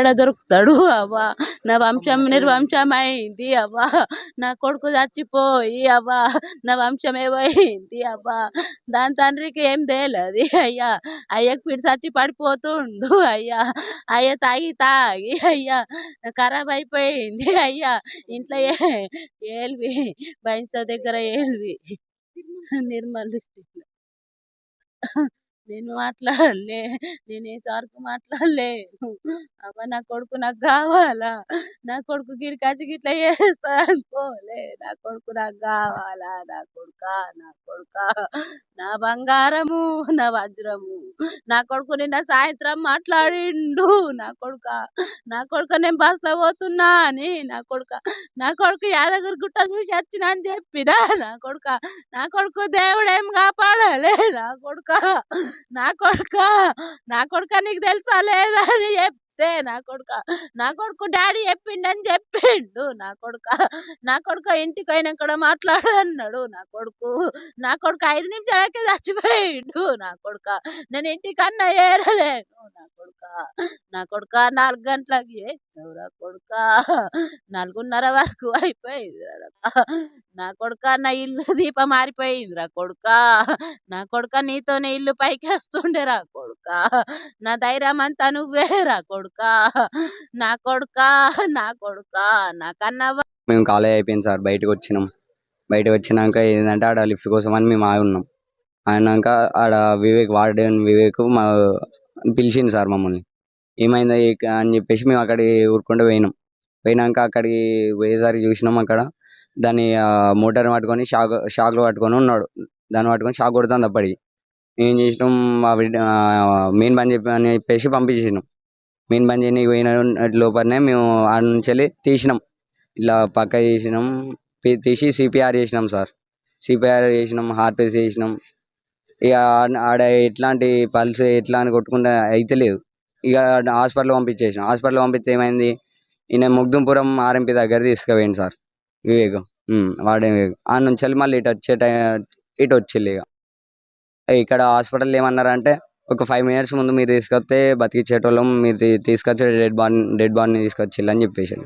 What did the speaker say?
ఏడ దొరుకుతాడు అవ్వా, నా వంశం నిర్వంశమైంది అవ్వా, నా కొడుకు చచ్చిపోయి అవ్వా, నా వంశం ఏమైంది అవ్వా. దాని తండ్రికి ఏం తేలది అయ్యా, అయ్యకు పిడి చచ్చి పడిపోతుండు అయ్యా, అయ్య తాగి తాగి అయ్యా ఖరాబ్ అయిపోయింది అయ్యా. ఇంట్లో ఏల్వి బైన్స దగ్గర ఏల్వి నిర్మల్ డిస్టిక్. నేను మాట్లాడలే, నేను ఏ సార్కు మాట్లాడలేను అవ్వ. నా కొడుకు నాకు కావాలా, నా కొడుకు గిడికచ్చి గిట్లా చేస్తా అనుకోలే. నా కొడుకు నాకు కావాలా, నా కొడుక, నా కొడుక, నా బంగారము, నా వజ్రము. నా కొడుకు నిన్న సాయంత్రం మాట్లాడిండు, నా కొడుక, నా కొడుక నేను బస్సులో పోతున్నా అని. నా కొడుకు యాదగిరి గుట్ట చూసి వచ్చిన అని చెప్పినా. నా కొడుకు దేవుడేం కాపాడలే. నా కొడుక నీకు తెలుసా లేదా అని చెప్తే, నా కొడుకు డాడీ చెప్పిండని చెప్పిండు. నా కొడుక ఇంటికి పోయినాక మాట్లాడన్నాడు. నా కొడుకు 5 నిమిషాలకే చచ్చిపోయిండు. నేను ఇంటికన్నా ఏరలేను. నా కొడుక 4 గంటలకి చేసినవురా కొడుక, 4:30 వరకు అయిపోయిందిరా నా కొడుక. నా ఇల్లు దీపం మారిపోయిందిరా కొడుక. నా కొడుక నీతోనే ఇల్లు పైకి వస్తుండేరా కొడుక. నా ధైర్యం అంతా నువ్వేరా కొడుక. నా కొడుక, నా కన్నవ్వ. మేము కాలేజ్ అయిపోయింది సార్, బయటకు వచ్చినాక ఏంటంటే ఆడ లిఫ్ట్ కోసం అని మేము ఉన్నాం. అయినాక ఆడ వార్డెన్ వివేక్ పిలిచింది సార్ మమ్మల్ని. ఏమైంది అని చెప్పేసి మేము అక్కడికి ఊరుకుంటూ పోయినాక అక్కడికి పోయేసరికి చూసినాం అక్కడ దాన్ని మోటార్ పట్టుకొని షాక్లో పట్టుకొని ఉన్నాడు. దాన్ని పట్టుకొని షాక్ కొడుతుంది అప్పటికి. ఏం చేసినాం, మెయిన్ బంద్ అని చెప్పేసి పంపించేసినాం. మెయిన్ బంద్ చేయడానికి పోయిన లోపలనే మేము ఆడ నుంచి వెళ్ళి తీసినాం, ఇట్లా పక్క తీసి సిపిఆర్ చేసినాం సార్. సిపిఆర్ చేసినాం, హార్పేస్ చేసినాం. ఇక ఆడ ఎట్లాంటి పల్స్ ఎట్లా అని కొట్టుకుంటే అయితే లేదు. ఇక హాస్పిటల్ పంపిస్తే ఏమైంది, ఈయన ముగ్దుంపురం ఆర్ఎంపీ దగ్గర తీసుకుపోయింది సార్ వివేక్, వాడే వివేక్. ఆ నుంచి వెళ్ళి మళ్ళీ ఇటు వచ్చిల్లు. ఇక్కడ హాస్పిటల్ ఏమన్నారంటే ఒక 5 minutes ముందు మీరు తీసుకొస్తే బతికిచ్చేటోళ్ళం, మీరు తీసుకొచ్చి డెడ్ బాడీని తీసుకొచ్చిల్లు అని చెప్పేసి.